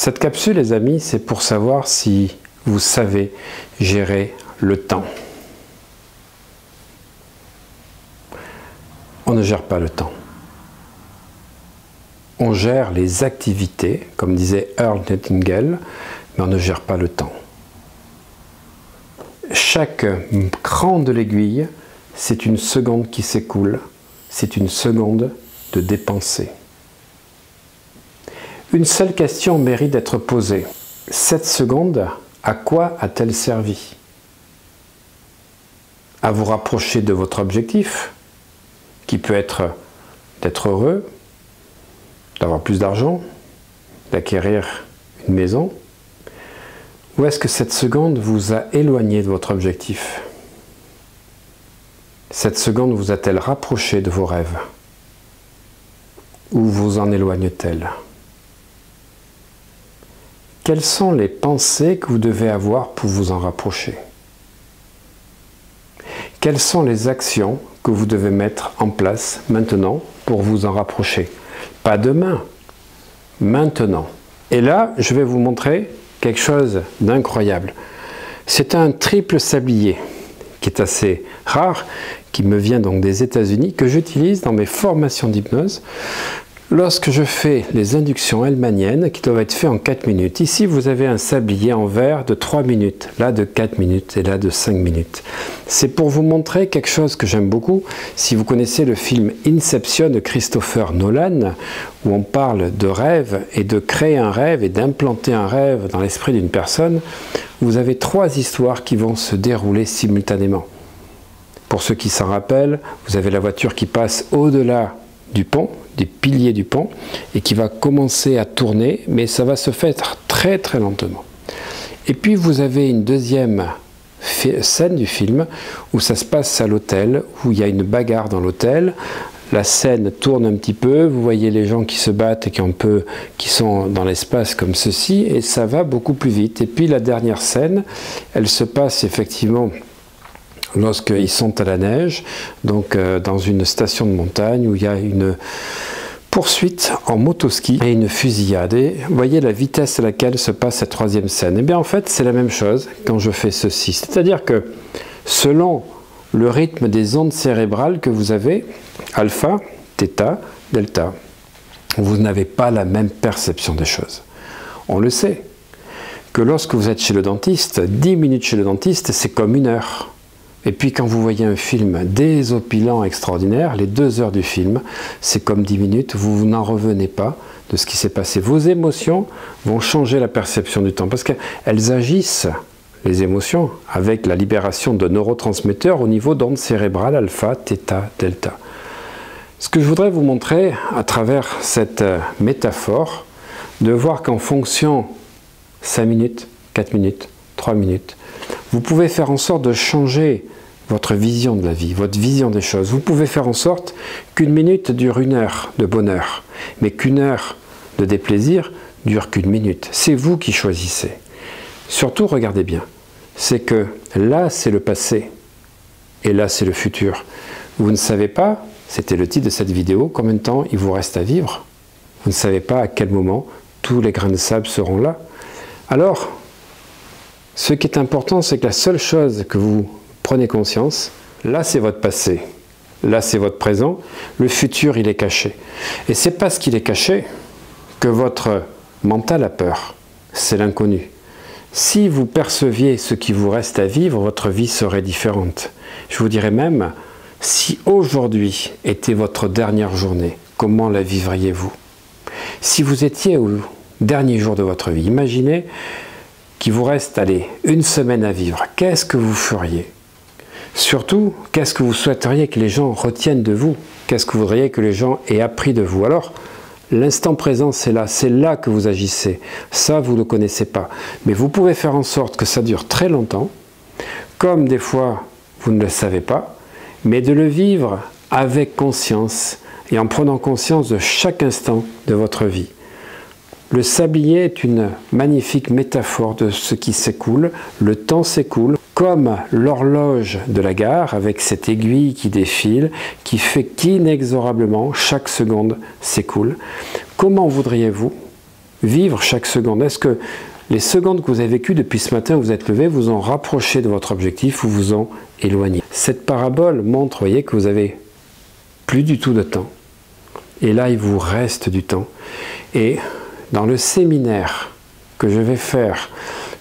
Cette capsule, les amis, c'est pour savoir si vous savez gérer le temps. On ne gère pas le temps. On gère les activités, comme disait Earl Nightingale, mais on ne gère pas le temps. Chaque cran de l'aiguille, c'est une seconde qui s'écoule, c'est une seconde de dépensée. Une seule question mérite d'être posée. Cette seconde, à quoi a-t-elle servi? À vous rapprocher de votre objectif, qui peut être d'être heureux, d'avoir plus d'argent, d'acquérir une maison? Ou est-ce que cette seconde vous a éloigné de votre objectif? Cette seconde vous a-t-elle rapproché de vos rêves? Ou vous en éloigne-t-elle? Quelles sont les pensées que vous devez avoir pour vous en rapprocher? Quelles sont les actions que vous devez mettre en place maintenant pour vous en rapprocher? Pas demain, maintenant. Et là, je vais vous montrer quelque chose d'incroyable. C'est un triple sablier qui est assez rare, qui me vient donc des États-Unis, que j'utilise dans mes formations d'hypnose lorsque je fais les inductions hellmaniennes qui doivent être faites en 4 minutes. Ici, vous avez un sablier en verre de 3 minutes, là de 4 minutes et là de 5 minutes. C'est pour vous montrer quelque chose que j'aime beaucoup. Si vous connaissez le film Inception de Christopher Nolan, où on parle de rêve et de créer un rêve et d'implanter un rêve dans l'esprit d'une personne, vous avez 3 histoires qui vont se dérouler simultanément. Pour ceux qui s'en rappellent, vous avez la voiture qui passe au-delà du pont, des piliers du pont, et qui va commencer à tourner, mais ça va se faire très très lentement. Et puis vous avez une deuxième scène du film où ça se passe à l'hôtel, où il y a une bagarre dans l'hôtel. La scène tourne un petit peu, vous voyez les gens qui se battent et qui sont dans l'espace comme ceci, et ça va beaucoup plus vite. Et puis la dernière scène, elle se passe effectivement lorsqu'ils sont à la neige, donc dans une station de montagne où il y a une poursuite en motoski et une fusillade. Et vous voyez la vitesse à laquelle se passe cette troisième scène. Et bien en fait, c'est la même chose quand je fais ceci. C'est-à-dire que selon le rythme des ondes cérébrales que vous avez, alpha, θ, delta, vous n'avez pas la même perception des choses. On le sait, que lorsque vous êtes chez le dentiste, 10 minutes chez le dentiste, c'est comme 1 heure. Et puis quand vous voyez un film désopilant, extraordinaire, les 2 heures du film, c'est comme 10 minutes, vous n'en revenez pas de ce qui s'est passé. Vos émotions vont changer la perception du temps, parce qu'elles agissent, les émotions, avec la libération de neurotransmetteurs au niveau d'ondes cérébrales, alpha, θ, delta. Ce que je voudrais vous montrer à travers cette métaphore, de voir qu'en fonction 5 minutes, 4 minutes, 3 minutes, vous pouvez faire en sorte de changer votre vision de la vie, votre vision des choses. Vous pouvez faire en sorte qu'1 minute dure 1 heure de bonheur, mais qu'1 heure de déplaisir dure qu'1 minute. C'est vous qui choisissez. Surtout, regardez bien, c'est que là, c'est le passé, et là, c'est le futur. Vous ne savez pas, c'était le titre de cette vidéo, combien de temps il vous reste à vivre. Vous ne savez pas à quel moment tous les grains de sable seront là. Alors, ce qui est important, c'est que la seule chose que vous prenez conscience, là c'est votre passé, là c'est votre présent, le futur il est caché. Et c'est parce qu'il est caché que votre mental a peur, c'est l'inconnu. Si vous perceviez ce qui vous reste à vivre, votre vie serait différente. Je vous dirais même, si aujourd'hui était votre dernière journée, comment la vivriez-vous? Si vous étiez au dernier jour de votre vie, imaginez qu'il vous reste, allez, 1 semaine à vivre, qu'est-ce que vous feriez? Surtout, qu'est-ce que vous souhaiteriez que les gens retiennent de vous? Qu'est-ce que vous voudriez que les gens aient appris de vous? Alors, l'instant présent, c'est là que vous agissez. Ça, vous ne le connaissez pas. Mais vous pouvez faire en sorte que ça dure très longtemps, comme des fois, vous ne le savez pas, mais de le vivre avec conscience et en prenant conscience de chaque instant de votre vie. Le sablier est une magnifique métaphore de ce qui s'écoule. Le temps s'écoule comme l'horloge de la gare avec cette aiguille qui défile, qui fait qu'inexorablement chaque seconde s'écoule. Comment voudriez-vous vivre chaque seconde? Est-ce que les secondes que vous avez vécues depuis ce matin où vous êtes levé vous ont rapproché de votre objectif ou vous ont éloigné? Cette parabole montre, voyez, que vous avez plus du tout de temps. Et là, il vous reste du temps. Et dans le séminaire que je vais faire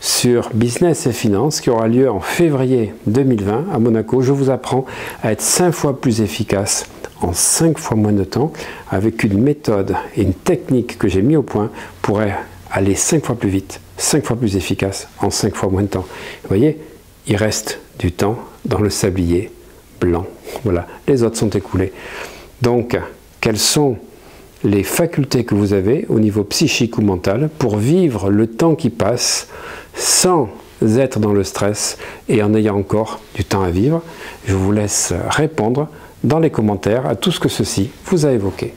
sur Business et Finances, qui aura lieu en février 2020 à Monaco, je vous apprends à être 5 fois plus efficace en 5 fois moins de temps, avec une méthode et une technique que j'ai mis au point pour aller 5 fois plus vite, 5 fois plus efficace en 5 fois moins de temps. Vous voyez, il reste du temps dans le sablier blanc. Voilà, les autres sont écoulés. Donc, quelles sont les facultés que vous avez au niveau psychique ou mental pour vivre le temps qui passe sans être dans le stress et en ayant encore du temps à vivre? Je vous laisse répondre dans les commentaires à tout ce que ceci vous a évoqué.